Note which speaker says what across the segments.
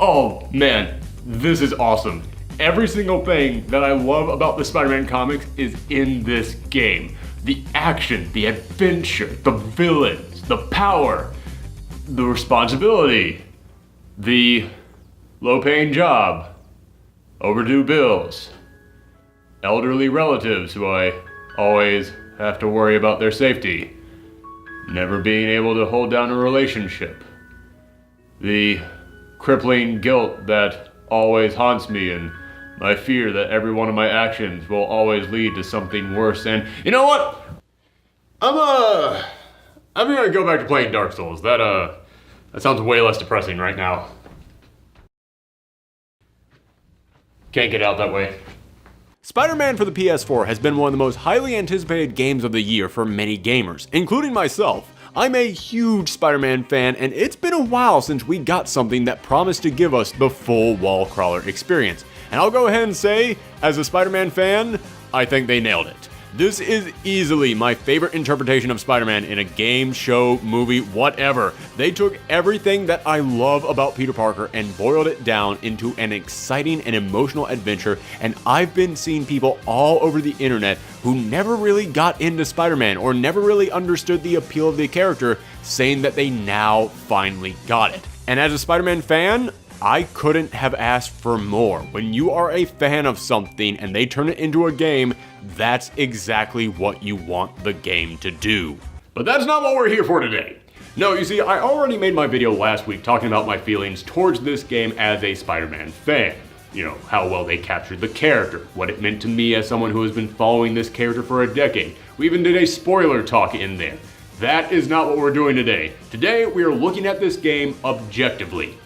Speaker 1: Oh man, this is awesome. Every single thing that I love about the Spider-Man comics is in this game. The action, the adventure, the villains, the power, the responsibility, the low-paying job, overdue bills, elderly relatives who I always have to worry about their safety, never being able to hold down a relationship, the crippling guilt that always haunts me, and my fear that every one of my actions will always lead to something worse. And you know what? I'm gonna go back to playing Dark Souls. That sounds way less depressing right now. Can't get out that way.
Speaker 2: Spider-Man for the PS4 has been one of the most highly anticipated games of the year for many gamers, including myself. I'm a huge Spider-Man fan, and it's been a while since we got something that promised to give us the full wall crawler experience. And I'll go ahead and say, as a Spider-Man fan, I think they nailed it. This is easily my favorite interpretation of Spider-Man in a game, show, movie, whatever. They took everything that I love about Peter Parker and boiled it down into an exciting and emotional adventure, and I've been seeing people all over the internet who never really got into Spider-Man or never really understood the appeal of the character saying that they now finally got it. And as a Spider-Man fan, I couldn't have asked for more. When you are a fan of something and they turn it into a game, that's exactly what you want the game to do.
Speaker 1: But that's not what we're here for today. No, you see, I already made my video last week talking about my feelings towards this game as a Spider-Man fan. You know, how well they captured the character, what it meant to me as someone who has been following this character for a decade. We even did a spoiler talk in there. That is not what we're doing today. Today, we are looking at this game objectively.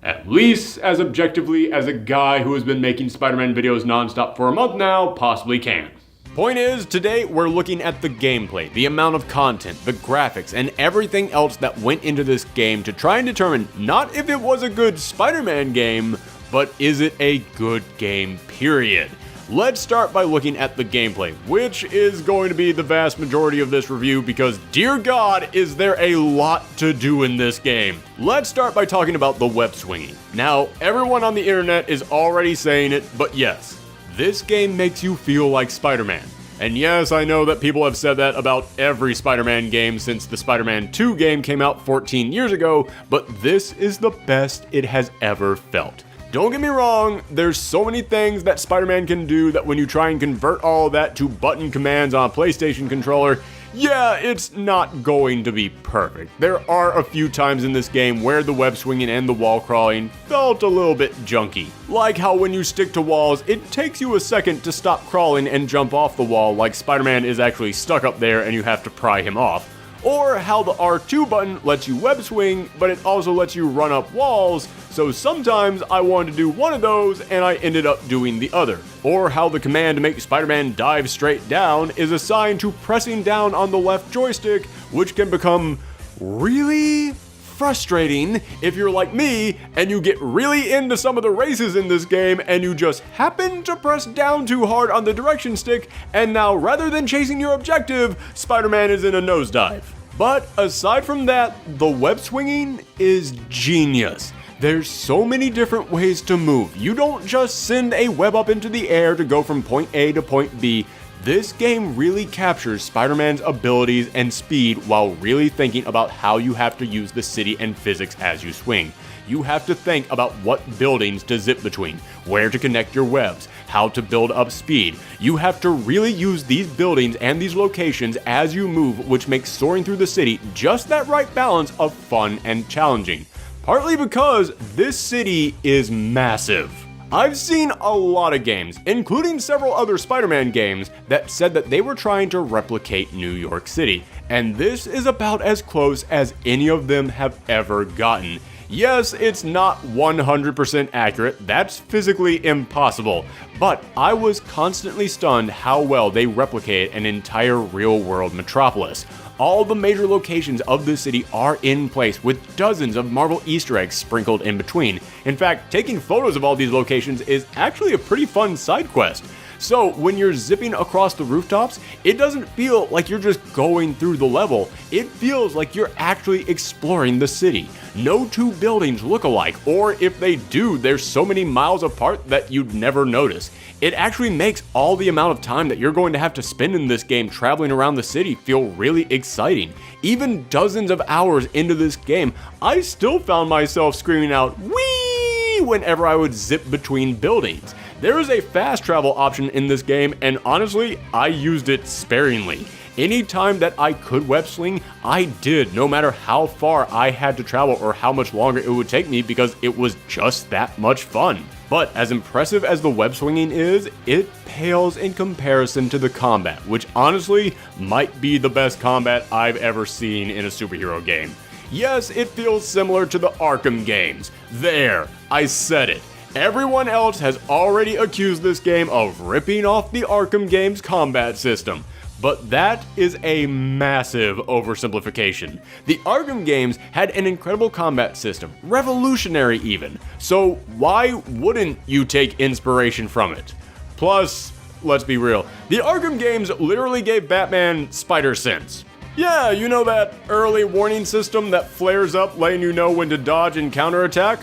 Speaker 1: At least as objectively as a guy who has been making Spider-Man videos nonstop for a month now possibly can.
Speaker 2: Point is, today we're looking at the gameplay, the amount of content, the graphics, and everything else that went into this game to try and determine not if it was a good Spider-Man game, but is it a good game, period. Let's start by looking at the gameplay, which is going to be the vast majority of this review because, dear God, is there a lot to do in this game. Let's start by talking about the web swinging. Now, everyone on the internet is already saying it, but yes, this game makes you feel like Spider-Man. And yes, I know that people have said that about every Spider-Man game since the Spider-Man 2 game came out 14 years ago, but this is the best it has ever felt. Don't get me wrong, there's so many things that Spider-Man can do that when you try and convert all of that to button commands on a PlayStation controller, yeah, it's not going to be perfect. There are a few times in this game where the web swinging and the wall crawling felt a little bit junky. Like how when you stick to walls, it takes you a second to stop crawling and jump off the wall like Spider-Man is actually stuck up there and you have to pry him off. Or how the R2 button lets you web swing, but it also lets you run up walls, so sometimes I wanted to do one of those and I ended up doing the other. Or how the command to make Spider-Man dive straight down is assigned to pressing down on the left joystick, which can become really frustrating if you're like me and you get really into some of the races in this game and you just happen to press down too hard on the direction stick, and now rather than chasing your objective, Spider-Man is in a nosedive. But aside from that, the web swinging is genius. There's so many different ways to move. You don't just send a web up into the air to go from point A to point B. This game really captures Spider-Man's abilities and speed while really thinking about how you have to use the city and physics as you swing. You have to think about what buildings to zip between, where to connect your webs, how to build up speed. You have to really use these buildings and these locations as you move, which makes soaring through the city just that right balance of fun and challenging. Partly because this city is massive. I've seen a lot of games, including several other Spider-Man games, that said that they were trying to replicate New York City, and this is about as close as any of them have ever gotten. Yes, it's not 100% accurate, that's physically impossible, but I was constantly stunned how well they replicate an entire real-world metropolis. All the major locations of the city are in place, with dozens of Marvel Easter eggs sprinkled in between. In fact, taking photos of all these locations is actually a pretty fun side quest. So when you're zipping across the rooftops, it doesn't feel like you're just going through the level, it feels like you're actually exploring the city. No two buildings look alike, or if they do, they're so many miles apart that you'd never notice. It actually makes all the amount of time that you're going to have to spend in this game traveling around the city feel really exciting. Even dozens of hours into this game, I still found myself screaming out, "Whee!" whenever I would zip between buildings. There is a fast travel option in this game, and honestly, I used it sparingly. Anytime that I could web swing, I did, no matter how far I had to travel or how much longer it would take me, because it was just that much fun. But as impressive as the web swinging is, it pales in comparison to the combat, which honestly might be the best combat I've ever seen in a superhero game. Yes, it feels similar to the Arkham games. There, I said it. Everyone else has already accused this game of ripping off the Arkham games combat system. But that is a massive oversimplification. The Arkham games had an incredible combat system, revolutionary even, so why wouldn't you take inspiration from it? Plus, let's be real, the Arkham games literally gave Batman spider sense. Yeah, you know that early warning system that flares up letting you know when to dodge and counterattack?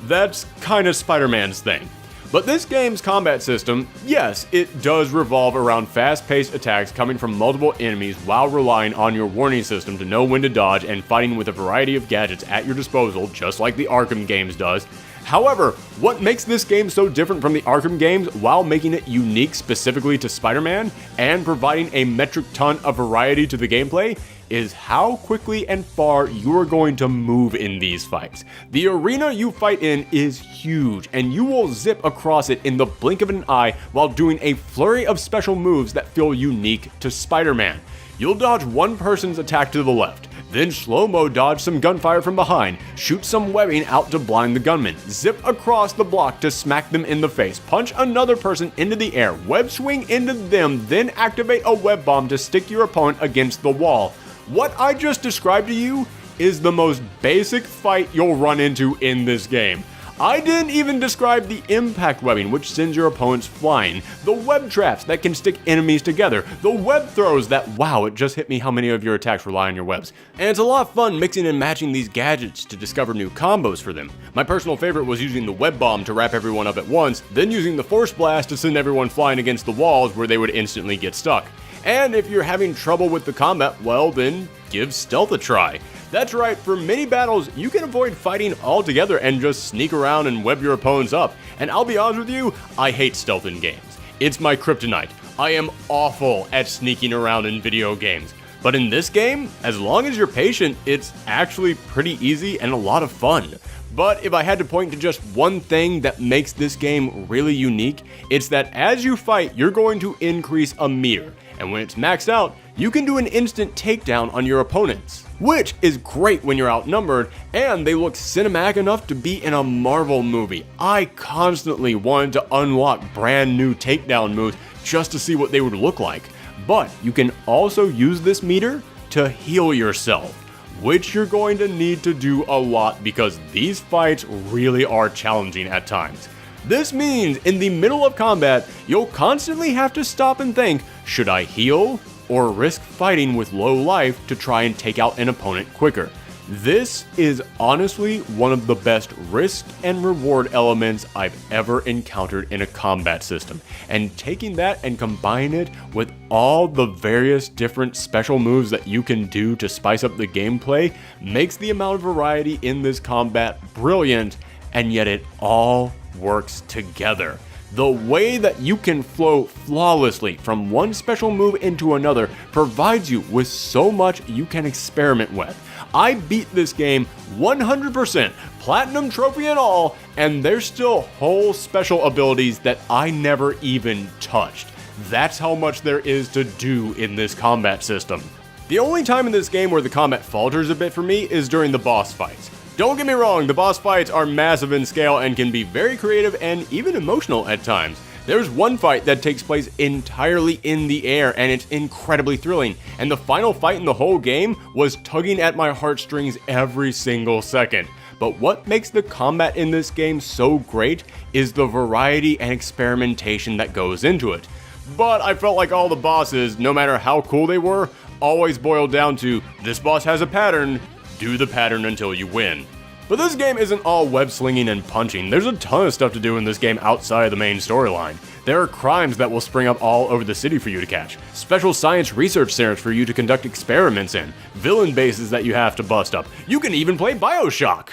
Speaker 2: That's kinda Spider-Man's thing. But this game's combat system, yes, it does revolve around fast-paced attacks coming from multiple enemies while relying on your warning system to know when to dodge and fighting with a variety of gadgets at your disposal, just like the Arkham games does. However, what makes this game so different from the Arkham games while making it unique specifically to Spider-Man and providing a metric ton of variety to the gameplay is how quickly and far you are going to move in these fights. The arena you fight in is huge, and you will zip across it in the blink of an eye while doing a flurry of special moves that feel unique to Spider-Man. You'll dodge one person's attack to the left, then slow-mo dodge some gunfire from behind, shoot some webbing out to blind the gunman, zip across the block to smack them in the face, punch another person into the air, web swing into them, then activate a web bomb to stick your opponent against the wall. What I just described to you is the most basic fight you'll run into in this game. I didn't even describe the impact webbing, which sends your opponents flying, the web traps that can stick enemies together, the web throws that, wow, it just hit me how many of your attacks rely on your webs. And it's a lot of fun mixing and matching these gadgets to discover new combos for them. My personal favorite was using the web bomb to wrap everyone up at once, then using the force blast to send everyone flying against the walls where they would instantly get stuck. And if you're having trouble with the combat, well then, give stealth a try. That's right, for many battles, you can avoid fighting altogether and just sneak around and web your opponents up. And I'll be honest with you, I hate stealth in games. It's my kryptonite. I am awful at sneaking around in video games. But in this game, as long as you're patient, it's actually pretty easy and a lot of fun. But if I had to point to just one thing that makes this game really unique, it's that as you fight, you're going to increase a meter. And when it's maxed out, you can do an instant takedown on your opponents, which is great when you're outnumbered, and they look cinematic enough to be in a Marvel movie. I constantly wanted to unlock brand new takedown moves just to see what they would look like. But you can also use this meter to heal yourself, which you're going to need to do a lot because these fights really are challenging at times. This means in the middle of combat, you'll constantly have to stop and think, should I heal or risk fighting with low life to try and take out an opponent quicker? This is honestly one of the best risk and reward elements I've ever encountered in a combat system, and taking that and combining it with all the various different special moves that you can do to spice up the gameplay makes the amount of variety in this combat brilliant, and yet it all works together. The way that you can flow flawlessly from one special move into another provides you with so much you can experiment with. I beat this game 100%, platinum trophy and all, and there's still whole special abilities that I never even touched. That's how much there is to do in this combat system. The only time in this game where the combat falters a bit for me is during the boss fights. Don't get me wrong, the boss fights are massive in scale and can be very creative and even emotional at times. There's one fight that takes place entirely in the air and it's incredibly thrilling, and the final fight in the whole game was tugging at my heartstrings every single second. But what makes the combat in this game so great is the variety and experimentation that goes into it. but I felt like all the bosses, no matter how cool they were, always boiled down to, this boss has a pattern, do the pattern until you win. But this game isn't all web slinging and punching. There's a ton of stuff to do in this game outside of the main storyline. There are crimes that will spring up all over the city for you to catch, special science research centers for you to conduct experiments in, villain bases that you have to bust up. You can even play BioShock!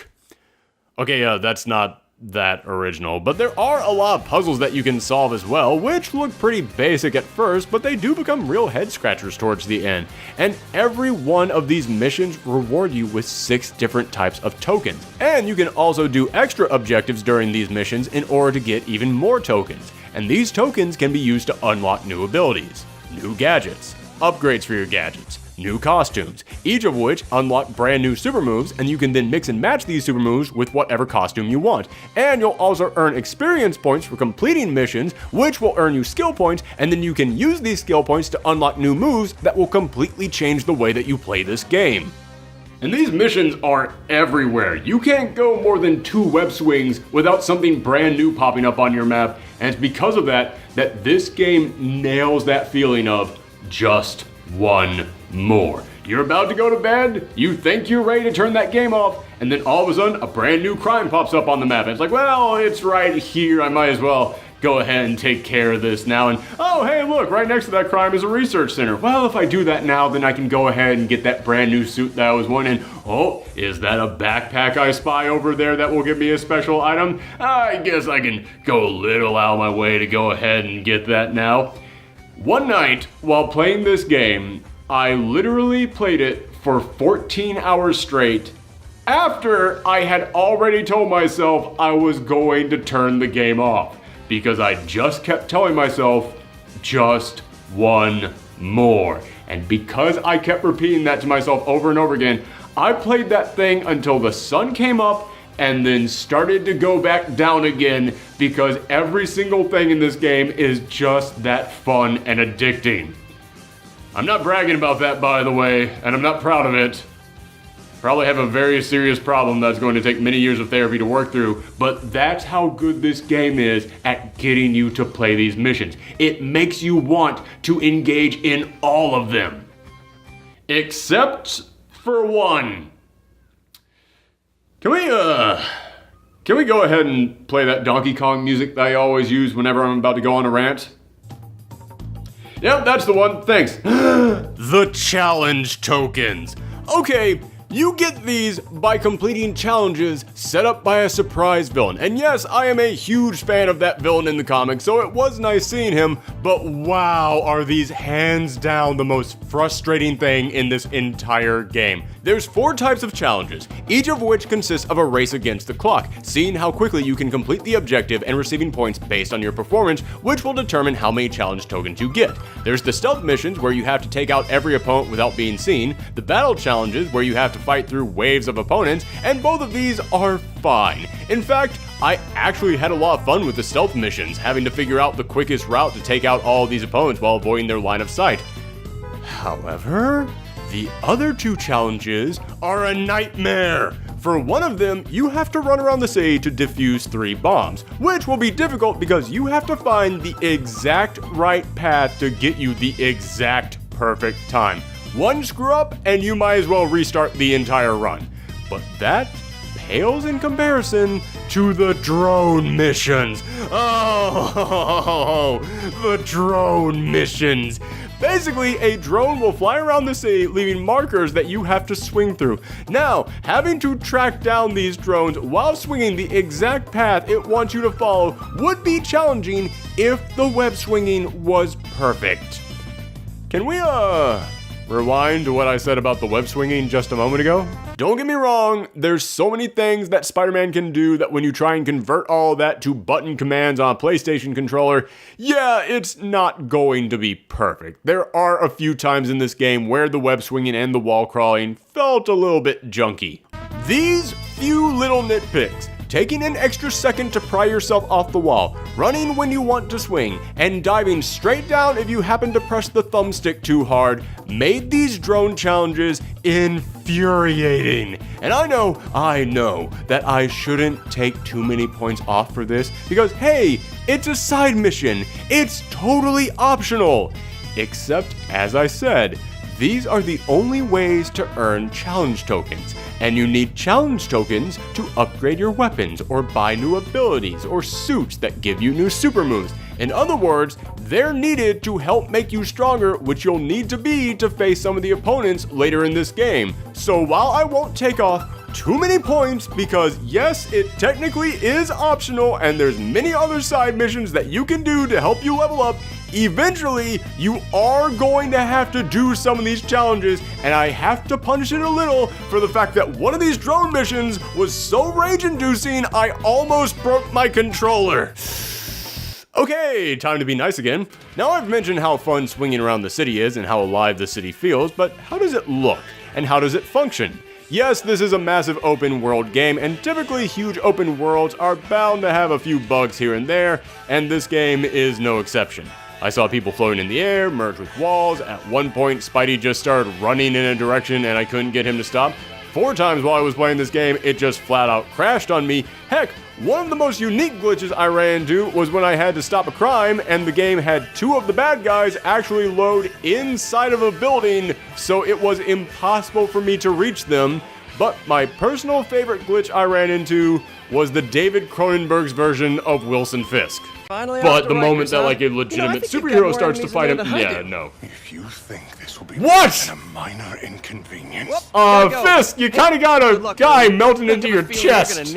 Speaker 2: Okay, that's not that original, but there are a lot of puzzles that you can solve as well, which look pretty basic at first, but they do become real head scratchers towards the end. And every one of these missions reward you with 6 different types of tokens. And you can also do extra objectives during these missions in order to get even more tokens. And these tokens can be used to unlock new abilities, new gadgets, upgrades for your gadgets, new costumes, each of which unlock brand new super moves, and you can then mix and match these super moves with whatever costume you want. And you'll also earn experience points for completing missions, which will earn you skill points, and then you can use these skill points to unlock new moves that will completely change the way that you play this game.
Speaker 1: And these missions are everywhere. You can't go more than 2 web swings without something brand new popping up on your map, and it's because of that this game nails that feeling of just one more. You're about to go to bed, you think you're ready to turn that game off, and then all of a sudden a brand new crime pops up on the map. And it's like, well, it's right here, I might as well go ahead and take care of this now. And oh, hey, look, right next to that crime is a research center. Well, if I do that now, then I can go ahead and get that brand new suit that I was wanting. Oh, is that a backpack I spy over there that will give me a special item? I guess I can go a little out of my way to go ahead and get that now. One night, while playing this game, I literally played it for 14 hours straight after I had already told myself I was going to turn the game off, because I just kept telling myself, just one more. And because I kept repeating that to myself over and over again, I played that thing until the sun came up and then started to go back down again, because every single thing in this game is just that fun and addicting. I'm not bragging about that, by the way, and I'm not proud of it. Probably have a very serious problem that's going to take many years of therapy to work through, but that's how good this game is at getting you to play these missions. It makes you want to engage in all of them. Except for one. Can we go ahead and play that Donkey Kong music that I always use whenever I'm about to go on a rant? Yep, that's the one, thanks.
Speaker 2: The challenge tokens. Okay, you get these by completing challenges set up by a surprise villain. And yes, I am a huge fan of that villain in the comics, so it was nice seeing him, but wow, are these hands down the most frustrating thing in this entire game. There's 4 types of challenges, each of which consists of a race against the clock, seeing how quickly you can complete the objective and receiving points based on your performance, which will determine how many challenge tokens you get. There's the stealth missions, where you have to take out every opponent without being seen, the battle challenges, where you have to fight through waves of opponents, and both of these are fine. In fact, I actually had a lot of fun with the stealth missions, having to figure out the quickest route to take out all of these opponents while avoiding their line of sight. However, the other 2 challenges are a nightmare. For one of them, you have to run around the city to defuse 3 bombs, which will be difficult because you have to find the exact right path to get you the exact perfect time. One screw up and you might as well restart the entire run. But that pales in comparison to the drone missions. Oh, the drone missions. Basically, a drone will fly around the city, leaving markers that you have to swing through. Now, having to track down these drones while swinging the exact path it wants you to follow would be challenging if the web swinging was perfect. Can we, rewind to what I said about the web swinging just a moment ago? Don't get me wrong, there's so many things that Spider-Man can do that when you try and convert all of that to button commands on a PlayStation controller, yeah, it's not going to be perfect. There are a few times in this game where the web swinging and the wall crawling felt a little bit junky. These few little nitpicks, taking an extra second to pry yourself off the wall, running when you want to swing, and diving straight down if you happen to press the thumbstick too hard, made these drone challenges infuriating. And I know that I shouldn't take too many points off for this, because hey, It's a side mission. It's totally optional. Except, as I said, these are the only ways to earn challenge tokens, and you need challenge tokens to upgrade your weapons or buy new abilities or suits that give you new super moves. In other words, they're needed to help make you stronger, which you'll need to be to face some of the opponents later in this game. So while I won't take off too many points, because yes, it technically is optional and there's many other side missions that you can do to help you level up, eventually you are going to have to do some of these challenges, and I have to punish it a little for the fact that one of these drone missions was so rage-inducing I almost broke my controller. Okay, time to be nice again. Now I've mentioned how fun swinging around the city is and how alive the city feels, but how does it look? And how does it function? Yes, this is a massive open world game, and typically huge open worlds are bound to have a few bugs here and there, and this game is no exception. I saw people floating in the air, merge with walls. At one point, Spidey just started running in a direction and I couldn't get him to stop. 4 times while I was playing this game, it just flat out crashed on me. Heck, one of the most unique glitches I ran into was when I had to stop a crime and the game had 2 of the bad guys actually load inside of a building, so it was impossible for me to reach them. But my personal favorite glitch I ran into was the David Cronenberg's version of Wilson Fisk.
Speaker 3: Finally,
Speaker 1: But the moment that like a legitimate superhero starts to fight him, yeah, no.
Speaker 4: If you think this will be
Speaker 1: What?
Speaker 4: a minor inconvenience,
Speaker 1: Fisk, you kind of got a guy melting into your chest.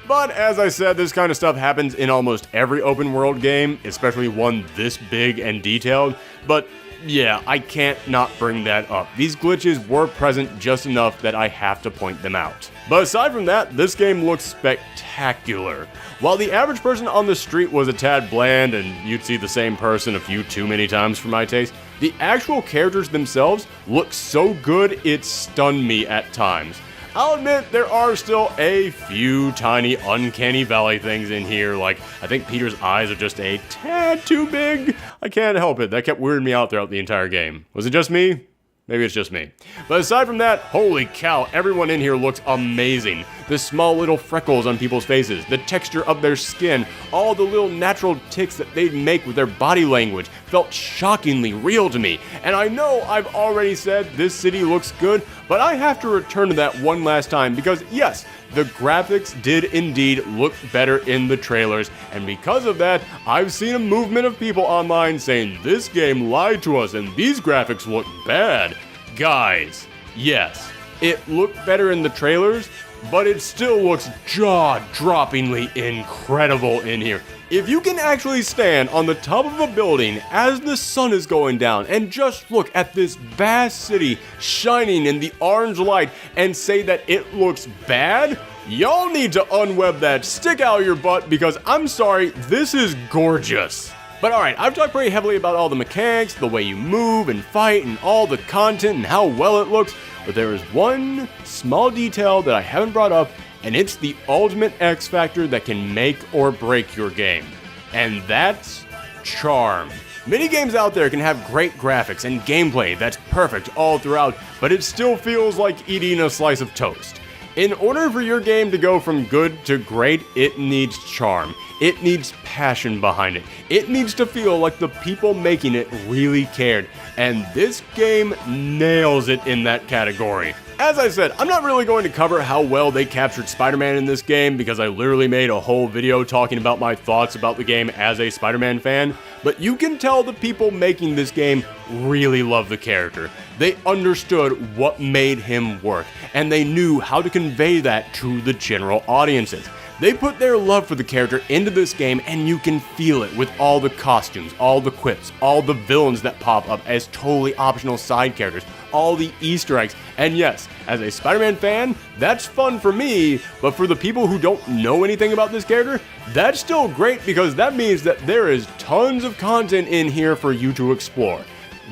Speaker 2: But as I said, this kind of stuff happens in almost every open world game, especially one this big and detailed. But yeah, I can't not bring that up. These glitches were present just enough that I have to point them out. But aside from that, this game looks spectacular. While the average person on the street was a tad bland and you'd see the same person a few too many times for my taste, the actual characters themselves look so good it stunned me at times. I'll admit there are still a few tiny uncanny valley things in here, like I think Peter's eyes are just a tad too big. I can't help it, that kept weirding me out throughout the entire game. Was it just me? Maybe it's just me. But aside from that, holy cow, everyone in here looks amazing. The small little freckles on people's faces, the texture of their skin, all the little natural tics that they make with their body language felt shockingly real to me. And I know I've already said this city looks good, but I have to return to that one last time because yes, the graphics did indeed look better in the trailers, and because of that, I've seen a movement of people online saying this game lied to us and these graphics look bad. Guys, yes, it looked better in the trailers, but it still looks jaw-droppingly incredible in here. If you can actually stand on the top of a building as the sun is going down and just look at this vast city shining in the orange light and say that it looks bad, y'all need to unweb that stick out of your butt because I'm sorry, this is gorgeous. But alright, I've talked pretty heavily about all the mechanics, the way you move and fight, and all the content and how well it looks, but there is one small detail that I haven't brought up, and it's the ultimate X factor that can make or break your game. And that's charm. Many games out there can have great graphics and gameplay that's perfect all throughout, but it still feels like eating a slice of toast. In order for your game to go from good to great, it needs charm. It needs passion behind it. It needs to feel like the people making it really cared. And this game nails it in that category. As I said, I'm not really going to cover how well they captured Spider-Man in this game because I literally made a whole video talking about my thoughts about the game as a Spider-Man fan, but you can tell the people making this game really love the character. They understood what made him work, and they knew how to convey that to the general audiences. They put their love for the character into this game, and you can feel it with all the costumes, all the quips, all the villains that pop up as totally optional side characters, all the Easter eggs. And yes, as a Spider-Man fan, that's fun for me, but for the people who don't know anything about this character, that's still great because that means that there is tons of content in here for you to explore.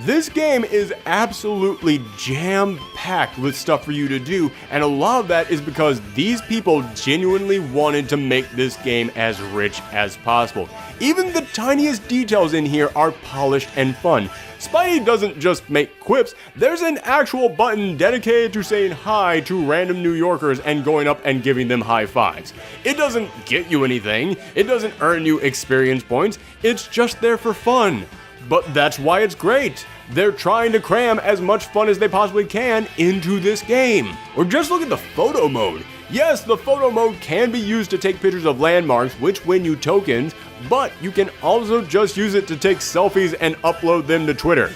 Speaker 2: This game is absolutely jam-packed with stuff for you to do, and a lot of that is because these people genuinely wanted to make this game as rich as possible. Even the tiniest details in here are polished and fun. Spidey doesn't just make quips, there's an actual button dedicated to saying hi to random New Yorkers and going up and giving them high fives. It doesn't get you anything, it doesn't earn you experience points, it's just there for fun. But that's why it's great. They're trying to cram as much fun as they possibly can into this game. Or just look at the photo mode. Yes, the photo mode can be used to take pictures of landmarks, which win you tokens, but you can also just use it to take selfies and upload them to Twitter.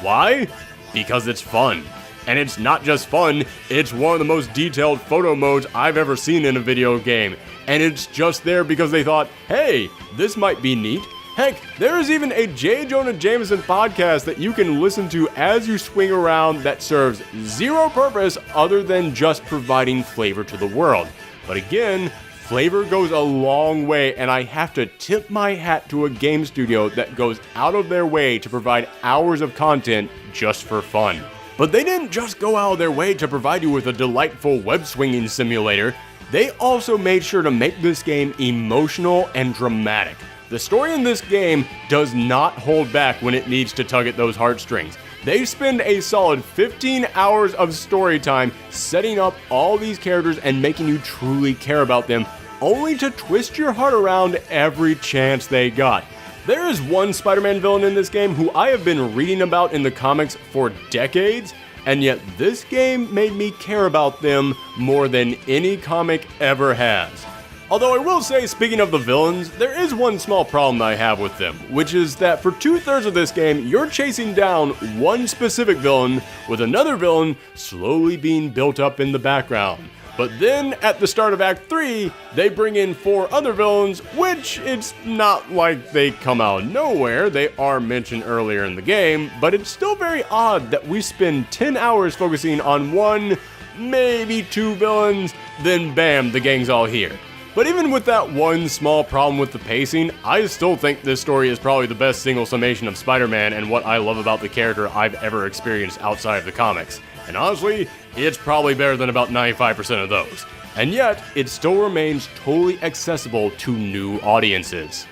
Speaker 2: Why? Because it's fun. And it's not just fun, it's one of the most detailed photo modes I've ever seen in a video game. And it's just there because they thought, hey, this might be neat. Heck, there is even a J. Jonah Jameson podcast that you can listen to as you swing around that serves zero purpose other than just providing flavor to the world. But again, flavor goes a long way, and I have to tip my hat to a game studio that goes out of their way to provide hours of content just for fun. But they didn't just go out of their way to provide you with a delightful web-swinging simulator. They also made sure to make this game emotional and dramatic. The story in this game does not hold back when it needs to tug at those heartstrings. They spend a solid 15 hours of story time setting up all these characters and making you truly care about them, only to twist your heart around every chance they got. There is one Spider-Man villain in this game who I have been reading about in the comics for decades, and yet this game made me care about them more than any comic ever has. Although I will say, speaking of the villains, there is one small problem I have with them, which is that for 2/3 of this game, you're chasing down one specific villain with another villain slowly being built up in the background. But then, at the start of Act 3, they bring in 4 other villains, which it's not like they come out of nowhere, they are mentioned earlier in the game, but it's still very odd that we spend 10 hours focusing on 1, maybe 2 villains, then bam, the gang's all here. But even with that one small problem with the pacing, I still think this story is probably the best single summation of Spider-Man and what I love about the character I've ever experienced outside of the comics. And honestly, it's probably better than about 95% of those. And yet, it still remains totally accessible to new audiences.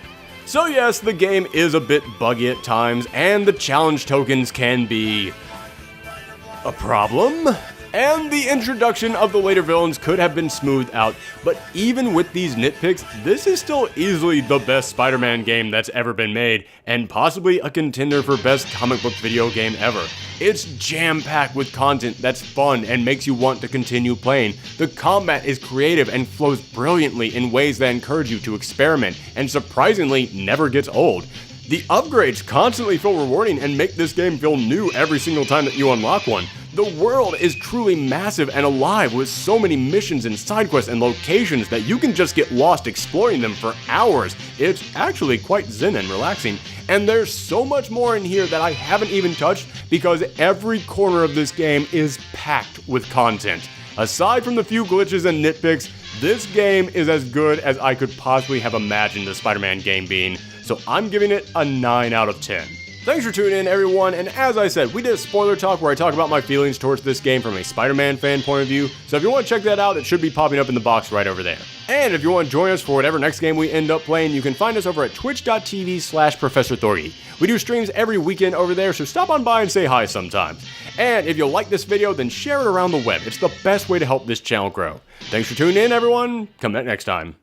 Speaker 2: So yes, the game is a bit buggy at times, and the challenge tokens can be a problem. And the introduction of the later villains could have been smoothed out, but even with these nitpicks, this is still easily the best Spider-Man game that's ever been made, and possibly a contender for best comic book video game ever. It's jam-packed with content that's fun and makes you want to continue playing. The combat is creative and flows brilliantly in ways that encourage you to experiment, and surprisingly never gets old. The upgrades constantly feel rewarding and make this game feel new every single time that you unlock one. The world is truly massive and alive with so many missions and side quests and locations that you can just get lost exploring them for hours. It's actually quite zen and relaxing. And there's so much more in here that I haven't even touched because every corner of this game is packed with content. Aside from the few glitches and nitpicks, this game is as good as I could possibly have imagined the Spider-Man game being, so I'm giving it a 9 out of 10. Thanks for tuning in, everyone, and as I said, we did a spoiler talk where I talk about my feelings towards this game from a Spider-Man fan point of view, so if you want to check that out, it should be popping up in the box right over there. And if you want to join us for whatever next game we end up playing, you can find us over at twitch.tv/Professor Thorgi. We do streams every weekend over there, so stop on by and say hi sometimes. And if you like this video, then share it around the web. It's the best way to help this channel grow. Thanks for tuning in, everyone. Come back next time.